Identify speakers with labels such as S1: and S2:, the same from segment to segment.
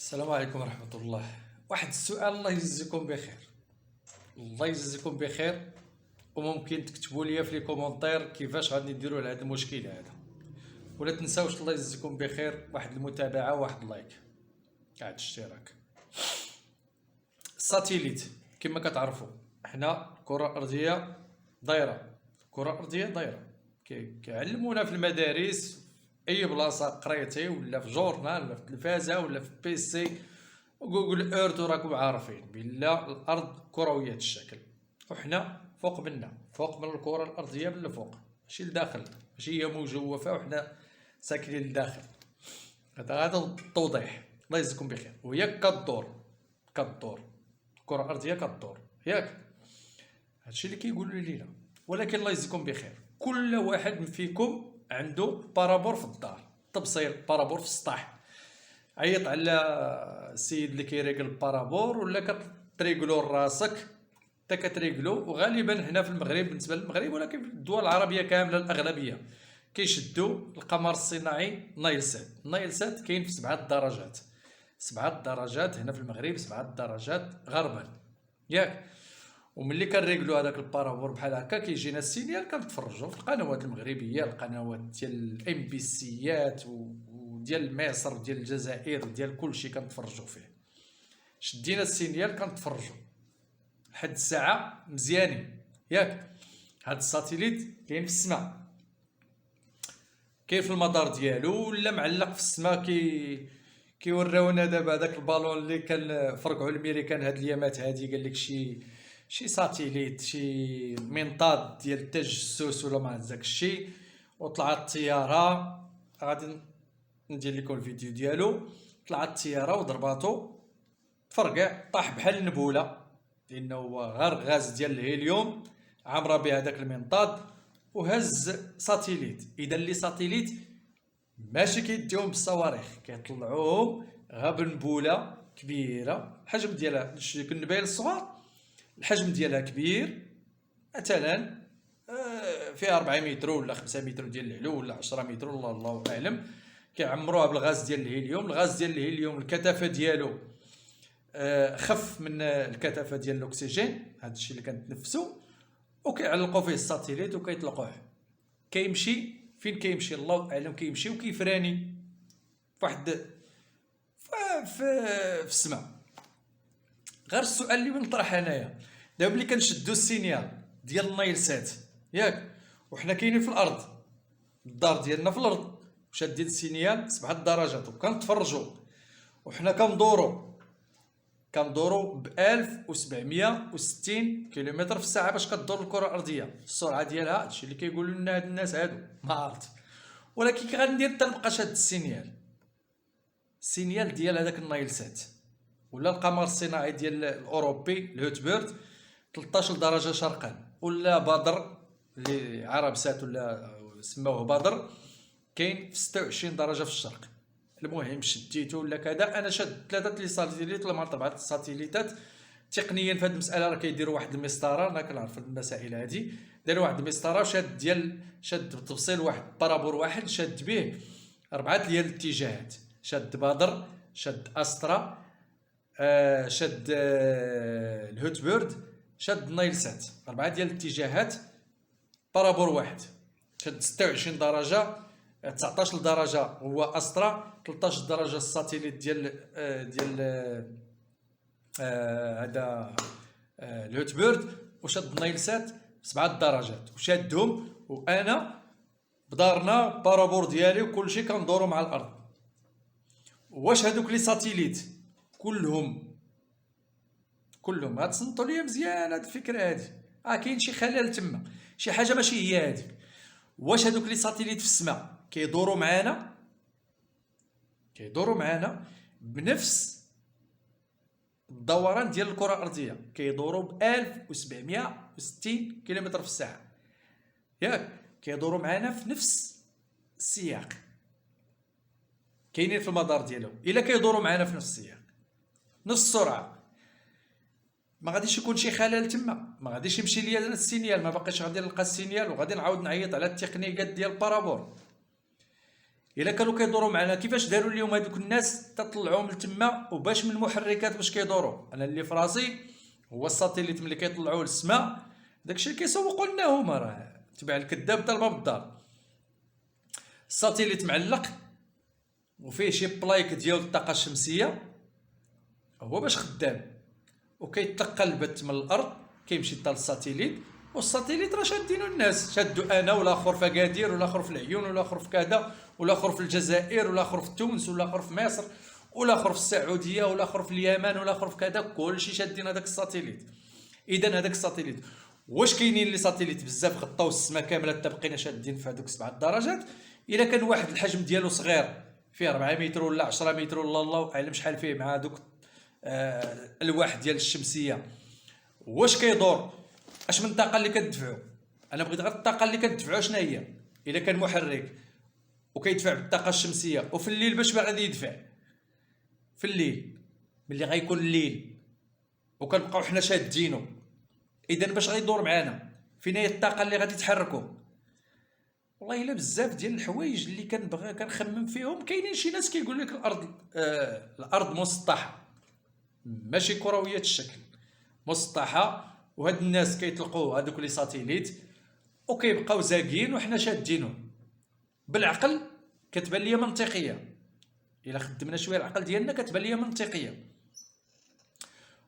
S1: السلام عليكم ورحمة الله. واحد السؤال، الله يجزيكم بخير. الله يجزيكم بخير، وممكن تكتبوا لي في لي كومونتير كيفاش غادي نديروا لهذا المشكل هذا. ولا تنساوش الله يجزيكم بخير واحد المتابعة وواحد اللايك، واحد الاشتراك. الساتيليت كما كتعرفوا حنا الكرة الأرضية دايرة، الكرة الأرضية دايرة. كيعلمونا في المدارس، اي بلاصه قريتي ولا في جورنال ولا في التلفازه ولا في بيسي وجوجل ايرث، وراكم عارفين بلا الارض كرويه الشكل، وحنا فوق منا، فوق من الكره الارضيه من الفوق، ماشي لداخل، ماشي هي مجوفه وحنا ساكنين لداخل. هذا التوضيح. الله يجزيكم بخير. وهي كدور الكره الارضيه كدور، ياك؟ هادشي اللي كيقولوا لينا. ولكن الله يجزيكم بخير، كل واحد فيكم عنده بارابور في الدار، تبصير بارابور في السطح. عيط على السيد اللي كيريقل البارابور، ولا كتريقلو راسك حتى كتريقلو. وغالبا هنا في المغرب، بالنسبه للمغرب ولكن في الدول العربيه كامله الاغلبيه، كيشدوا القمر الصناعي نايل سات كاين في 7 درجات، 7 درجات هنا في المغرب، 7 درجات غربا، ياك؟ وملي كنريقلو هذاك البارابور بحال هكا كيجينا السينيال، كنتفرجوا في القنوات المغربيه، القنوات ديال الام بي سيات وديال مصر وديال الجزائر وديال كلشي كنتفرجوا فيه. شدينا السينيال كنتفرجوا لحد الساعه مزيانين، ياك؟ هاد الساتيليت كاين في السماء، كاين في المدار ديالو ولا معلق في السماء. كيوراونا دابا هذاك البالون اللي كان فرقعوا الامريكان هاد الايامات هادي، قال لك شي ساتيليت، شي منطاد ديال التجسس ولا ما عرفت داك الشيء، وطلعت الطياره. غادي ندير لكم الفيديو ديالو. طلعت الطياره وضرباتو، تفرقع، طاح بحال النبوله، لانه هو غير غاز ديال الهيليوم عامره به هذاك المنطاد، وهز ساتيليت. اذا اللي ساتيليت ماشي كيديهم بالصواريخ، كيطلعوهم غا بنبوله كبيره، الحجم ديالها النبايل الصغار الحجم ديالها كبير، مثلا فيها 4 متر ولا 5 متر ديال العلو ولا 10 متر، الله اعلم. كيعمروها بالغاز ديال الهيليوم. الغاز ديال الهيليوم الكثافه ديالو خف من الكثافه ديال الاكسجين، هذا الشيء اللي كنتنفسوا. وكيعلقوا فيه الساتيليت وكيطلقوه. كيمشي فين كيمشي الله اعلم، كيمشي وكيفراني فواحد في السماء. غير السؤال اللي بنطرح انايا دابا، ملي كنشدو السينيال ديال النايل سات، ياك؟ وحنا كاينين في الارض، الدار ديالنا في الارض، وشادين السينيال 7 درجات وكنتفرجوا، وحنا كندورو ب 1760 كيلومتر في الساعه باش كدور الكره الارضيه. السرعه ديالها هادشي اللي كيقولوا لنا هاد الناس هادو، ما عرفت. ولكن كي غندير حتى نبقى شاد السينيال ديال هذاك النايل سات ولا القمر الصناعي ديال الاوروبي الهوتبيرد 13 درجه شرقا، ولا بدر اللي عرب سات ولا سموه بدر كاين في 26 درجه في الشرق. المهم شديتو ولا كذا، انا شاد 3 ساتيليت ولا 4 ساتيليتات. تقنيا في هذه المساله راه كيديروا واحد المسطره، انا كنعرف المسائل هذه. داروا واحد المسطره شاد بتفصيل واحد بارابور واحد، شاد به 4 ديال الاتجاهات، شاد بدر، شاد استرا، شاد الهوتبيرد، شاد نايل سات، 4 ديال الاتجاهات بارابور واحد. شاد 26 درجه، 19 درجه هو استرا، 13 درجه الساتيليت ديال هذا الهوتبيرد، وشاد نايل سات 7 درجات وشادهم. وانا بدارنا بارابور ديالي وكلشي كندورو مع الارض. واش هادوك لي ساتيليت كلهم غتصنتوا ليا مزيان هاد الفكره هادي؟ كاين شي خلل تما، شي حاجه ماشي هي هاديك. واش هادوك لي ساتيليت في السماء كيدوروا معانا بنفس الدوران ديال الكره الارضيه؟ كيدوروا ب 1760 كيلومتر في الساعه، ياك؟ كيدوروا معانا في نفس السياق، كاينين في المدار ديالهم. الا كيدوروا معنا في نفس السياق، نفس السرعه، ما غاديش يكون شي خلل تما، ما غاديش يمشي ليا السينيال، ما باقيش غادي نلقى السينيال وغادي نعاود نعيط على التقنيات ديال البارابور. الا كانوا كيدوروا معنا كيفاش داروا اليوم هذوك الناس تطلعوهم لتما، وباش من المحركات باش كيدوروا. انا اللي في راسي هو الساتيليت ملي كيطلعوه للسماء، داكشي اللي كيسوقوا لنا هما، راه تبع الكذاب ضربه بالدار. الساتيليت معلق وفيه شي بلايك ديال الطاقه الشمسيه، هو باش خدام وكيتلقى البث من الارض كيمشي حتى للساتيليت، والساتيليت راه شادينو الناس، شادو انا والاخر في اكادير والاخر في العيون والاخر في كذا والاخر في الجزائر والاخر في تونس والاخر في مصر والاخر في السعوديه والاخر في اليمن والاخر في كذا، كلشي شادين هذاك الساتيليت. اذا هذاك الساتيليت واش كاينين لي ساتيليت بزاف غطاو السما كامله حتى بقينا شادين في هذوك 7 درجات؟ الا كان واحد الحجم ديالو صغير فيه 4 متر ولا 10 متر ولا الله اعلم شحال فيه مع هذوك الواح ديال الشمسيه، واش كيدور؟ اش من الطاقه اللي كتدفعو؟ انا بغيت غير الطاقه اللي كتدفعو شنو هي. الا كان محرك وكيدفع بالطاقه الشمسيه، وفي الليل باش غادي يدفع؟ في الليل ملي غيكون الليل وكنبقاو حنا شادينو، اذا باش غيدور معانا؟ فين هي الطاقه اللي غادي تحركو؟ والله الا بزاف ديال الحوايج اللي كنبغي كنخمم فيهم. كاينين شي ناس كيقول لك الارض مسطحه، ماشي كرويه الشكل، مسطحه، وهاد الناس كيطلقوا هذوك لي ساتيليت وكيبقاو زاقين وحنا شادينهم. بالعقل كتبان ليا منطقيه، الا خدمنا شويه العقل ديالنا كتبان ليا منطقيه.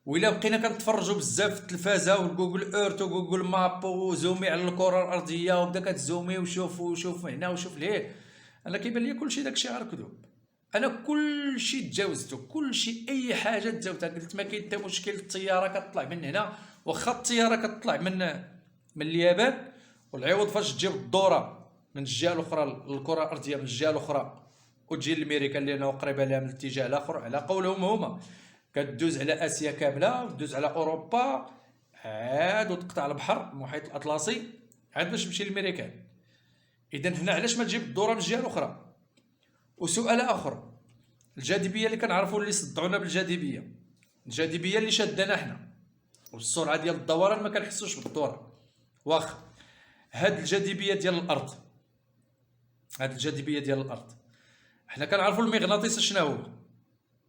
S1: وإلا بقينا كنتفرجوا بزاف في التلفازه وجوجل ايرث وجوجل ماب وزومي على الكره الارضيه وبدا كتزومي وشوف هنا وشوف ليه، انا كيبان لي كلشي داكشي غير كذوب. انا كلشي تجاوزته، كلشي اي حاجه تجاوزتها. قلت ما كاين حتى مشكل الطياره كتطلع من هنا، واخا الطياره كتطلع من اليابان، والعوض فاش تجيب الدوره من الجهه الاخرى الكره الارضيه من الجهه الاخرى وتجي لامريكا اللي انا قريبه لها من الاتجاه الاخر على قولهم هما، كدوز على اسيا كامله ودوز على اوروبا عاد وتقطع البحر المحيط الاطلسي عاد باش تمشي للميريكان. اذا هنا علاش ما تجيب الدوره من الجهه الاخرى؟ وسؤال اخر، الجاذبيه اللي كنعرفوا اللي صدعونا بالجاذبيه، الجاذبيه اللي شادانا حنا، والسرعه ديال الدوران ما كنحسوش بالدوران. واخا هاد الجاذبيه ديال الارض، هاد الجاذبيه ديال الارض حنا كنعرفوا المغناطيس شنو هو.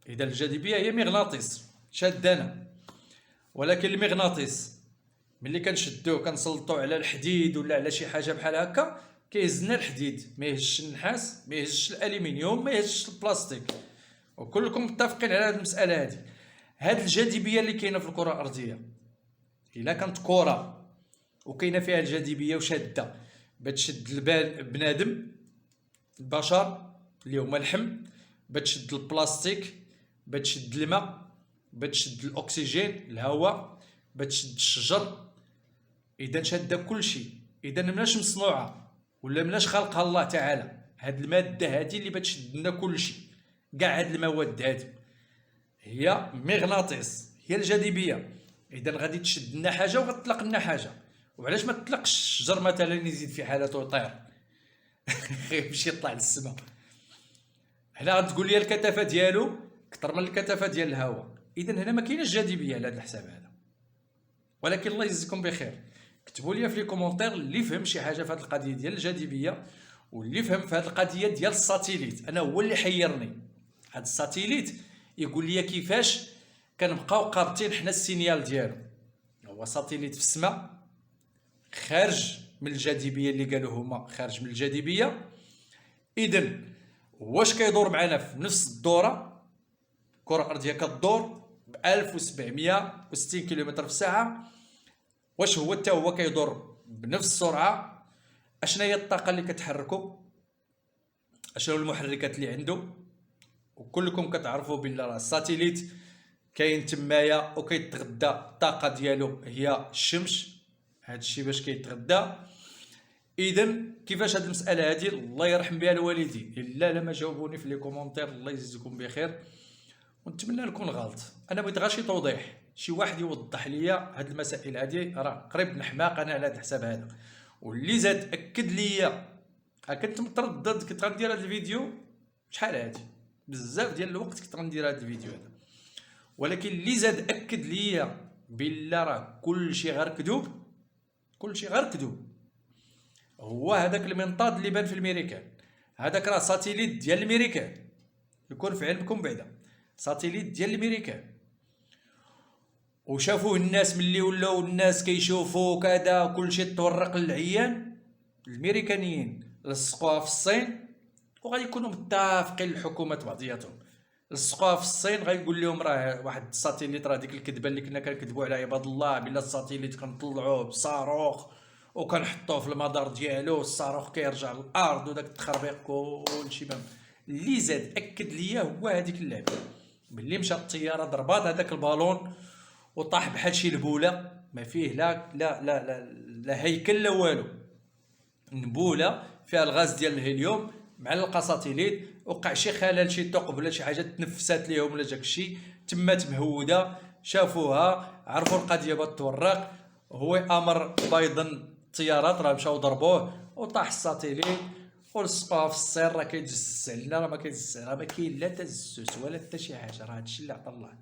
S1: اذا الجاذبيه هي مغناطيس شادانا، ولكن المغناطيس ملي كنشدوه كنسلطوه على الحديد ولا على شي حاجه بحال هكا كيهز لنا الحديد، ما يهزش النحاس، ما يهزش الالومنيوم، ما يهزش البلاستيك. وكلكم متفقين على هذه المساله هذه. هاد الجاذبيه اللي كاينه في الكره الارضيه، الا كانت كره وكاينه فيها الجاذبيه وشاده بتشد بنادم، البشر اللي هما اللحم، بتشد البلاستيك، بتشد الماء، بتشد الاكسجين الهواء، بتشد الشجر. اذا شاده كل شيء. اذا مناش مصنوعه ولا مناش خلقها الله تعالى هاد الماده هذه اللي بتشد لنا كل شيء. كاع هاد المواد هذه هي مغناطيس، هي الجاذبيه. اذا غادي تشد لنا حاجه وغتطلق لنا حاجه. وعلاش ما تطلقش الشجر مثلا يزيد في حالته ويطير يمشي يطلع للسماء؟ هنا غتقول لي الكثافه ديالو اكثر من الكثافه ديال الهواء. اذا هنا ما كاينش جاذبيه على هذا الحساب هذا. ولكن الله يجزيكم بخير، كتبوا لي في لي كومونتير اللي فهم شي حاجه في هذه القضيه ديال الجاذبيه، واللي فهم في هذه القضيه ديال الساتيليت. انا هو اللي حيرني هذا الساتيليت، يقول لي كيفاش كنبقاو قابطين حنا السينيال ديالو. هو ساتيليت في السماء خارج من الجاذبيه اللي قالوا هما خارج من الجاذبيه. اذا واش كيدور معنا في نفس الدوره؟ الكره الارضيه كتدور ب 1760 كيلومتر في الساعه. واش هو حتى هو كيدور بنفس السرعه؟ اشنا هي الطاقه اللي كتحركو؟ اشنو المحركات اللي عنده؟ وكلكم كتعرفوا بلي راه الساتيليت كاين تمايا وكيتغذى، الطاقه ديالو هي الشمس، هذا الشيء باش كيتغذى. اذا كيفاش هذه المساله هذه الله يرحم بها الوالدين الا لما جاوبوني في لي كومونتير، الله يجزيكم بخير ونتمنى لكم غلط. انا بغيت غير شي توضيح، شي واحد يوضح ليا هذه المسائل هذه، راه قريب نحماق انا على هذا الحساب هذا. واللي زاد اكد ليا، كنت متردد كنت غندير هذا الفيديو شحال هادي بزاف ديال الوقت كنت غندير هذا الفيديو هذا، ولكن اللي زاد اكد ليا بالله راه كلشي غير كذوب، كلشي غير كذوب، هو هذاك المنطاد اللي بان في الميريكان. هذاك راه ساتيليت ديال الميريكان، يكون في علمكم بعدا، ساتيليت ديال الميريكان. وشافوه الناس ملي ولاو الناس كيشوفوا كذا كلشي تورق للعيان، الميريكانيين لصقوها في الصين، وغادي يكونوا متفقين الحكومات بعضياتهم، لصقوها في الصين، غيقول لهم راه واحد الساتيليت، راه ديك الكذبه اللي كنا كنكذبوا على عباد الله بلا الساتيليت كنطلعوه بصاروخ وكنحطوه في المدار ديالو، الصاروخ كيرجع للارض وداك التخربيق كلشي اللي زاد اكد ليا هو هذيك اللعبه. ملي مشات الطياره ضربات هذاك البالون وطاح بحال شي لبوله، ما فيه لا هيكل لا والو، نبوله فيها الغاز ديال الهيليوم معلقه ساتيليت، وقع شي خلل شي ثقب ولا شي حاجه تنفسات ليهم ولا داكشي تمات مهوده، شافوها عرفوا القضيه بتورق، هو امر بايدن الطيارات راه مشاو ضربوه وطاح الساتيليت ولصقوها في الصين. راه كيتجسس علينا، راه ما كيتجسس، راه ما كاين لا تجسس ولا حتى شي حاجه، راه هادشي اللي عطا الله.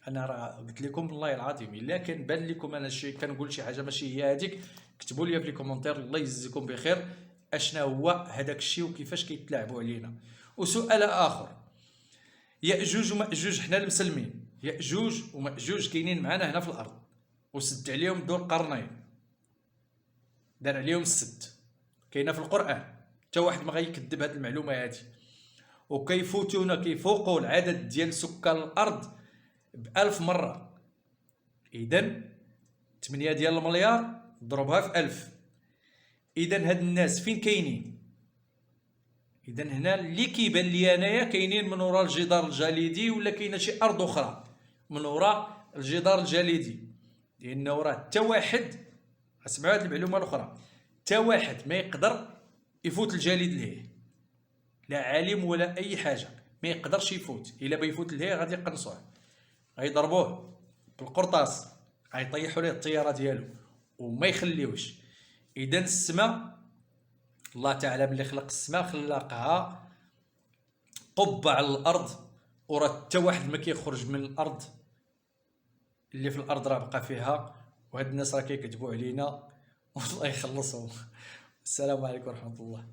S1: انا راه قلت لكم والله العظيم الا كان بان لكم انا شي كنقول شي حاجه ماشي هي هذيك، كتبوا لي في لي كومونتير الله يجزيكم بخير اشنا هو هذاك الشيء وكيفاش كيتلاعبوا علينا. وسؤال اخر، ياجوج وماجوج حنا المسلمين، ياجوج وماجوج كاينين معنا هنا في الارض، وسد عليهم ذو القرنين، دار عليهم السد، كاينه في القران، حتى واحد ما غيكذب هذه المعلومه هذه. وكيفوتونا كيفوقوا العدد ديال سكان الارض ب1000 مره، اذا 8 ديال المليار ضربها في 1000، اذا هاد الناس فين كاينين؟ اذا هنا اللي كيبان لي انايا كاينين من وراء الجدار الجليدي، ولا كاينه شي ارض اخرى من وراء الجدار الجليدي، لانه راه حتى واحد، اسمعوا هاد المعلومه الاخرى، حتى واحد ما يقدر يفوت الجليد لهيه، لا عالم ولا اي حاجه ما يقدرش يفوت، الا بيفوت لهيه غادي يقنصوه، غيضربوه بالقرطاس، غيطيحوا ليه الطياره ديالو وما يخليوش. اذا السماء الله تعالى ملي خلق السماء خلقها قبه على الارض، وراه حتى واحد ما كيخرج من الارض، اللي في الارض راه بقى فيها، وهاد الناس راه كيكذبوا علينا والله يخلصهم. السلام عليكم ورحمه الله.